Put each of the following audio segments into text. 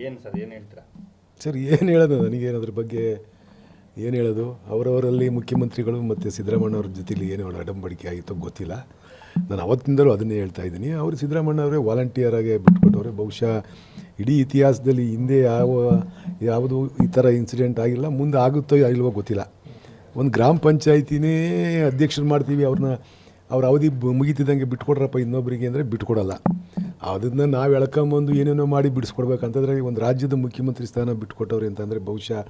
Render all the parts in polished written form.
ಏನು ಸರ್ ಏನು ಹೇಳ್ತೀರಾ? ಸರ್ ಏನು ಹೇಳೋದು, ನನಗೇನು ಅದ್ರ ಬಗ್ಗೆ ಏನು ಹೇಳೋದು. ಅವರವರಲ್ಲಿ ಮುಖ್ಯಮಂತ್ರಿಗಳು ಮತ್ತು ಸಿದ್ದರಾಮಣ್ಣವ್ರ ಜೊತೆಲಿ ಏನೋ ಒಡಂಬಡಿಕೆ ಆಗಿತ್ತೋ ಗೊತ್ತಿಲ್ಲ. ನಾನು ಅವತ್ತಿಂದಲೂ ಅದನ್ನೇ ಹೇಳ್ತಾ ಇದ್ದೀನಿ. ಅವರು ಸಿದ್ದರಾಮಣ್ಣವರೇ ವಾಲಂಟಿಯರಾಗೆ ಬಿಟ್ಬಿಟ್ಟವ್ರೆ. ಬಹುಶಃ ಇಡೀ ಇತಿಹಾಸದಲ್ಲಿ ಹಿಂದೆ ಯಾವುದು ಈ ಥರ ಇನ್ಸಿಡೆಂಟ್ ಆಗಿಲ್ಲ, ಮುಂದೆ ಆಗುತ್ತೋ ಇಲ್ವೋ ಗೊತ್ತಿಲ್ಲ. ಒಂದು ಗ್ರಾಮ ಪಂಚಾಯತಿನೇ ಅಧ್ಯಕ್ಷರು ಮಾಡ್ತೀವಿ, ಅವ್ರ ಅವಧಿ ಮುಗಿತಿದ್ದಂಗೆ ಬಿಟ್ಕೊಡ್ರಪ್ಪ ಇನ್ನೊಬ್ಬರಿಗೆ ಅಂದರೆ ಬಿಟ್ಕೊಡಲ್ಲ. ಅದನ್ನು ನಾವು ಎಳ್ಕೊಂಬಂದು ಏನೇನೋ ಮಾಡಿ ಬಿಡಿಸ್ಕೊಡ್ಬೇಕಂತಂದರೆ ಒಂದು ರಾಜ್ಯದ ಮುಖ್ಯಮಂತ್ರಿ ಸ್ಥಾನ ಬಿಟ್ಕೊಟ್ಟವ್ರೆ ಅಂತಂದರೆ ಬಹುಶಃ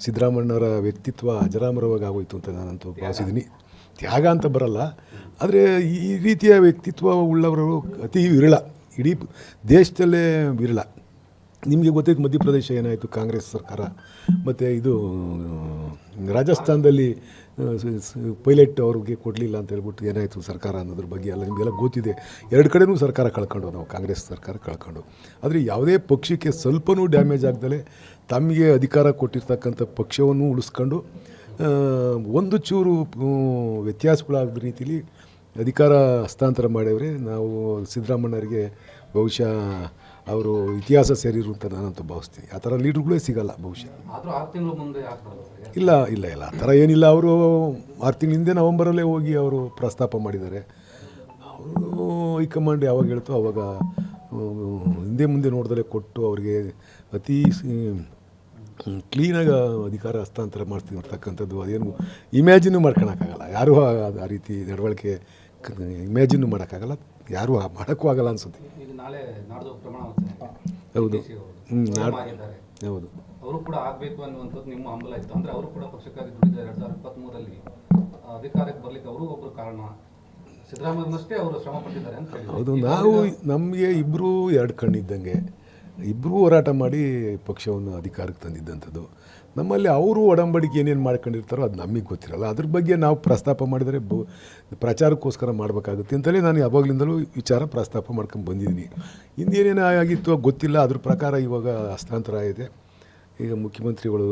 ಸಿದ್ದರಾಮಣ್ಣವರ ವ್ಯಕ್ತಿತ್ವ ಅಜರಾಮರವಾಗಿ ಆಗೋಯ್ತು ಅಂತ ನಾನಂತೂ ಭಾವಿಸಿದ್ದೀನಿ. ತ್ಯಾಗ ಅಂತ ಬರಲ್ಲ, ಆದರೆ ಈ ರೀತಿಯ ವ್ಯಕ್ತಿತ್ವ ಉಳ್ಳವರು ಅತಿ ವಿರಳ, ಇಡೀ ದೇಶದಲ್ಲೇ ವಿರಳ. ನಿಮಗೆ ಗೊತ್ತೈತೆ ಮಧ್ಯಪ್ರದೇಶ ಏನಾಯಿತು, ಕಾಂಗ್ರೆಸ್ ಸರ್ಕಾರ, ಮತ್ತು ಇದು ರಾಜಸ್ಥಾನದಲ್ಲಿ ಪೈಲಟ್ ಅವ್ರಿಗೆ ಕೊಡಲಿಲ್ಲ ಅಂತ ಹೇಳ್ಬಿಟ್ಟು ಏನಾಯಿತು ಸರ್ಕಾರ ಅನ್ನೋದ್ರ ಬಗ್ಗೆ ಎಲ್ಲ ನಿಮಗೆಲ್ಲ ಗೊತ್ತಿದೆ. ಎರಡು ಕಡೆನೂ ಸರ್ಕಾರ ಕಳ್ಕೊಂಡು, ನಾವು ಕಾಂಗ್ರೆಸ್ ಸರ್ಕಾರ ಕಳ್ಕೊಂಡು. ಆದರೆ ಯಾವುದೇ ಪಕ್ಷಕ್ಕೆ ಸ್ವಲ್ಪನೂ ಡ್ಯಾಮೇಜ್ ಆಗದಲೇ ತಮಗೆ ಅಧಿಕಾರ ಕೊಟ್ಟಿರ್ತಕ್ಕಂಥ ಪಕ್ಷವನ್ನು ಉಳಿಸ್ಕೊಂಡು ಒಂದು ಚೂರು ವ್ಯತ್ಯಾಸಗಳಾಗದ ರೀತಿಲಿ ಅಧಿಕಾರ ಹಸ್ತಾಂತರ ಮಾಡವ್ರೆ. ನಾವು ಸಿದ್ದರಾಮಣ್ಣವರಿಗೆ ಬಹುಶಃ ಅವರು ಇತಿಹಾಸ ಸೇರಿರು ಅಂತ ನಾನಂತೂ ಭಾವಿಸ್ತೀನಿ. ಆ ಥರ ಲೀಡ್ರುಗಳೇ ಸಿಗಲ್ಲ ಬಹುಶಃ. ಇಲ್ಲ ಇಲ್ಲ ಇಲ್ಲ ಆ ಥರ ಏನಿಲ್ಲ. ಅವರು 6 ತಿಂಗಳ ಹಿಂದೆ ನವಂಬರಲ್ಲೇ ಹೋಗಿ ಅವರು ಪ್ರಸ್ತಾಪ ಮಾಡಿದ್ದಾರೆ. ಅವರು ಹೈಕಮಾಂಡ್ ಯಾವಾಗ ಹೇಳ್ತೋ ಆವಾಗ ಹಿಂದೆ ಮುಂದೆ ನೋಡ್ದಲೇ ಕೊಟ್ಟು ಅವರಿಗೆ ಅತಿ ಕ್ಲೀನಾಗಿ ಅಧಿಕಾರ ಹಸ್ತಾಂತರ ಮಾಡ್ತಿರ್ತಕ್ಕಂಥದ್ದು. ಅದೇನು ಇಮ್ಯಾಜಿನ್ನು ಮಾಡ್ಕೊಳಕ್ಕಾಗಲ್ಲ ಯಾರೂ. ಆ ರೀತಿ ನಡವಳಿಕೆ ಇಮ್ಯಾಜಿನ್ನು ಮಾಡೋಕ್ಕಾಗಲ್ಲ, ಯಾರೂ ಮಾಡೋಕ್ಕೂ ಆಗಲ್ಲ ಅನಿಸುತ್ತೆ. ಹೌದು ಹೌದು ಅವರು ಕೂಡ ಆಗಬೇಕು ಅನ್ನುವಂಥದ್ದು ನಿಮ್ಮ ಹಂಬಲ ಇತ್ತು. ಅಂದರೆ ಅವರು ಕೂಡ ಪಕ್ಷಕ್ಕಾಗಿ ದುಡಿದ 2023ರಲ್ಲಿ ಅಧಿಕಾರಕ್ಕೆ ಬರಲಿಕ್ಕೆ ಅವರು ಒಬ್ಬರು ಕಾರಣ, ಸಿದ್ದರಾಮಯ್ಯನಷ್ಟೇ ಅವರು ಶ್ರಮ ಪಟ್ಟಿದ್ದಾರೆ ಅಂತ ಹೇಳಿ. ಹೌದು, ನಮಗೆ ಇಬ್ಬರೂ ಎರಡು ಕಣ್ಣಿದ್ದಂಗೆ, ಇಬ್ಬರೂ ಹೋರಾಟ ಮಾಡಿ ಪಕ್ಷವನ್ನು ಅಧಿಕಾರಕ್ಕೆ ತಂದಿದ್ದಂಥದ್ದು. ನಮ್ಮಲ್ಲಿ ಅವರು ಒಡಂಬಡಿಕೆ ಏನೇನು ಮಾಡ್ಕೊಂಡಿರ್ತಾರೋ ಅದು ನಮಗೆ ಗೊತ್ತಿರಲ್ಲ. ಅದ್ರ ಬಗ್ಗೆ ನಾವು ಪ್ರಸ್ತಾಪ ಮಾಡಿದರೆ ಪ್ರಚಾರಕ್ಕೋಸ್ಕರ ಮಾಡಬೇಕಾಗುತ್ತೆ ಅಂತಲೇ ನಾನು ಯಾವಾಗಲಿಂದಲೂ ವಿಚಾರ ಪ್ರಸ್ತಾಪ ಮಾಡ್ಕೊಂಡು ಬಂದಿದ್ದೀನಿ. ಹಿಂದೇನೇನು ಆಗಿತ್ತು ಗೊತ್ತಿಲ್ಲ. ಅದ್ರ ಪ್ರಕಾರ ಇವಾಗ ಹಸ್ತಾಂತರ ಆಗಿದೆ. ಈಗ ಮುಖ್ಯಮಂತ್ರಿಗಳು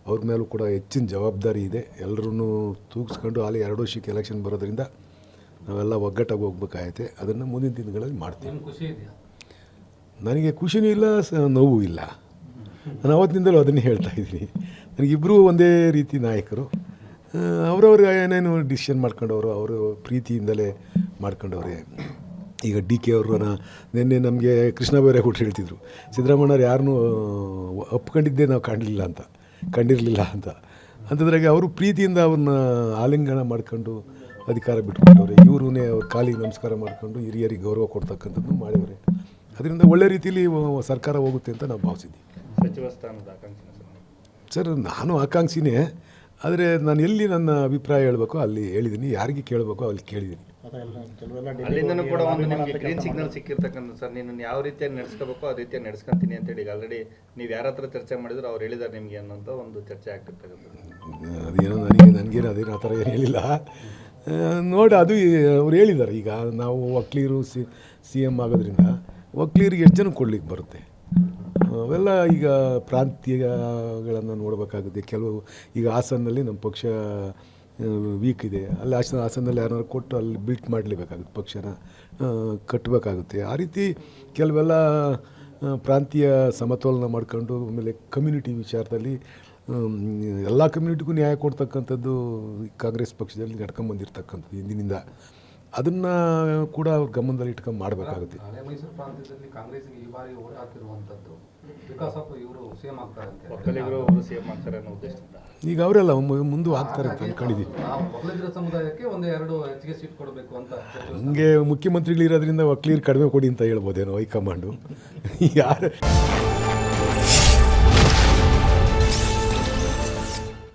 ಅವ್ರ ಮೇಲೂ ಕೂಡ ಹೆಚ್ಚಿನ ಜವಾಬ್ದಾರಿ ಇದೆ. ಎಲ್ಲರೂ ತೂಗಿಸ್ಕೊಂಡು ಅಲ್ಲಿ 2 ವರ್ಷಕ್ಕೆ ಎಲೆಕ್ಷನ್ ಬರೋದ್ರಿಂದ ನಾವೆಲ್ಲ ಒಗ್ಗಟ್ಟಾಗಿ ಹೋಗ್ಬೇಕಾಗೈತೆ. ಅದನ್ನು ಮುಂದಿನ ದಿನಗಳಲ್ಲಿ ಮಾಡ್ತೀವಿ. ನನಗೆ ಖುಷಿನೂ ಇಲ್ಲ, ನೋವು ಇಲ್ಲ. ನಾನು ಅವತ್ತಿನಿಂದಲೂ ಅದನ್ನೇ ಹೇಳ್ತಾ ಇದ್ದೀನಿ. ನನಗಿಬ್ಬರೂ ಒಂದೇ ರೀತಿ ನಾಯಕರು. ಅವರವ್ರು ಏನೇನು ಡಿಸಿಷನ್ ಮಾಡ್ಕೊಂಡವರು ಅವರು ಪ್ರೀತಿಯಿಂದಲೇ ಮಾಡ್ಕೊಂಡವ್ರೆ. ಈಗ DK ಅವರು ನಿನ್ನೆ ನಮಗೆ ಕೃಷ್ಣ ಬೈರೇಗೌಡರು ಹೇಳ್ತಿದ್ರು, ಸಿದ್ದರಾಮಣ್ಣವ್ರು ಯಾರನ್ನೂ ಒಪ್ಕೊಂಡಿದ್ದೇ ನಾವು ಕಂಡಿರಲಿಲ್ಲ ಅಂತ. ಅಂಥದ್ರಾಗೆ ಅವರು ಪ್ರೀತಿಯಿಂದ ಅವ್ರನ್ನ ಆಲಿಂಗನ ಮಾಡ್ಕೊಂಡು ಅಧಿಕಾರ ಬಿಟ್ಬಿಟ್ಟವ್ರೆ. ಇವ್ರೂ ಅವ್ರ ಕಾಲಿಗೆ ನಮಸ್ಕಾರ ಮಾಡ್ಕೊಂಡು ಹಿರಿಯರಿಗೆ ಗೌರವ ಕೊಡ್ತಕ್ಕಂಥದ್ದು ಮಾಡಿದರೆ ಅದರಿಂದ ಒಳ್ಳೆ ರೀತಿಯಲ್ಲಿ ಸರ್ಕಾರ ಹೋಗುತ್ತೆ ಅಂತ ನಾವು ಭಾವಿಸಿದ್ದೀವಿ. ಸಚಿವ ಸ್ಥಾನದ ಆಕಾಂಕ್ಷಿನ ಸರ್, ನಾನು ಆಕಾಂಕ್ಷಿನೇ. ಆದರೆ ನಾನು ಎಲ್ಲಿ ನನ್ನ ಅಭಿಪ್ರಾಯ ಹೇಳಬೇಕೋ ಅಲ್ಲಿ ಹೇಳಿದ್ದೀನಿ, ಯಾರಿಗೆ ಕೇಳಬೇಕೋ ಅಲ್ಲಿ ಕೇಳಿದ್ದೀನಿ. ಅಲ್ಲಿಂದನೂ ಕೂಡ ಒಂದು ನಿಮಗೆ ಗ್ರೀನ್ ಸಿಗ್ನಲ್ ಸಿಕ್ಕಿರ್ತಕ್ಕಂಥ ಸರ್, ನಿನ್ನನ್ನು ಯಾವ ರೀತಿಯಾಗಿ ನಡೆಸ್ಕೋಬೇಕೋ ಆ ರೀತಿಯಾಗಿ ನಡೆಸ್ಕೊಂತೀನಿ ಅಂತೇಳಿ ಈಗ ಆಲ್ರೆಡಿ ನೀವು ಯಾರ ಹತ್ರ ಚರ್ಚೆ ಮಾಡಿದ್ರು ಅವ್ರು ಹೇಳಿದ್ದಾರೆ ನಿಮಗೆ ಅನ್ನೋಂಥ ಒಂದು ಚರ್ಚೆ ಆಗ್ತಿರ್ತಕ್ಕಂಥದ್ದು. ಅದೇನೋ ನನಗೇನು ಅದೇನು ಆ ಥರ ಏನು ಹೇಳಿಲ್ಲ. ನೋಡಿ, ಅದು ಅವ್ರು ಹೇಳಿದ್ದಾರೆ. ಈಗ ನಾವು ಒಕ್ಲೀರು CM ಆಗೋದ್ರಿಂದ ಒಕ್ಲೀರಿಗೆ ಎಷ್ಟು ಜನ ಕೊಡ್ಲಿಕ್ಕೆ ಬರುತ್ತೆ. ಅವೆಲ್ಲ ಈಗ ಪ್ರಾಂತ್ಯಗಳನ್ನು ನೋಡಬೇಕಾಗುತ್ತೆ. ಕೆಲವು ಈಗ ಹಾಸನಲ್ಲಿ ನಮ್ಮ ಪಕ್ಷ ವೀಕ್ ಇದೆ, ಅಲ್ಲಿ ಹಾಸನಲ್ಲಿ ಯಾರನ್ನಾರು ಕೊಟ್ಟು ಅಲ್ಲಿ ಬಿಲ್ಟ್ ಮಾಡಲೇಬೇಕಾಗುತ್ತೆ, ಪಕ್ಷನ ಕಟ್ಟಬೇಕಾಗುತ್ತೆ. ಆ ರೀತಿ ಕೆಲವೆಲ್ಲ ಪ್ರಾಂತೀಯ ಸಮತೋಲನ ಮಾಡ್ಕೊಂಡು ಆಮೇಲೆ ಕಮ್ಯುನಿಟಿ ವಿಚಾರದಲ್ಲಿ ಎಲ್ಲ ಕಮ್ಯುನಿಟಿಗೂ ನ್ಯಾಯ ಕೊಡ್ತಕ್ಕಂಥದ್ದು ಕಾಂಗ್ರೆಸ್ ಪಕ್ಷದಲ್ಲಿ ನಡ್ಕೊಂಬಂದಿರ್ತಕ್ಕಂಥದ್ದು ಹಿಂದಿನಿಂದ. ಅದನ್ನು ಕೂಡ ಅವ್ರ ಗಮನದಲ್ಲಿ ಇಟ್ಕೊಂಡು ಮಾಡಬೇಕಾಗುತ್ತೆ. ಮೈಸೂರು ಪ್ರಾಂತ್ಯದಲ್ಲಿ ಕಾಂಗ್ರೆಸ್ಗೆ ಈ ಬಾರಿ ಓಟ್ ಹಾಕಿರುವಂಥದ್ದು ಬಿಕಾಸ್ ಆಫ್ ಇವರು CM ಆಗ್ತಾರೆ ಅಂತ, ಒಕ್ಕಲಿಗರು CM ಆಗ್ತಾರೆ ಅನ್ನೋ ಉದ್ದೇಶದಿಂದ ಈಗ ಅವರೆಲ್ಲ ಮುಂದೆ ಆಗ್ತಾರೆ ಅಂತ ಅಂದ್ಕೊಂಡಿದ್ದೀವಿ. ಒಕ್ಕಲಿಗರ ಸಮುದಾಯಕ್ಕೆ 1-2 ಹೆಚ್ಚಿಗೆ ಸೀಟ್ ಕೊಡಬೇಕು ಅಂತ. ಹಂಗೆ ಮುಖ್ಯಮಂತ್ರಿಗಳಿರೋದ್ರಿಂದ ಒಕ್ಕಲಿಗರು ಕಡಿಮೆ ಕೊಡಿ ಅಂತ ಹೇಳ್ಬೋದೇನೋ ಹೈಕಮಾಂಡು. ಯಾರು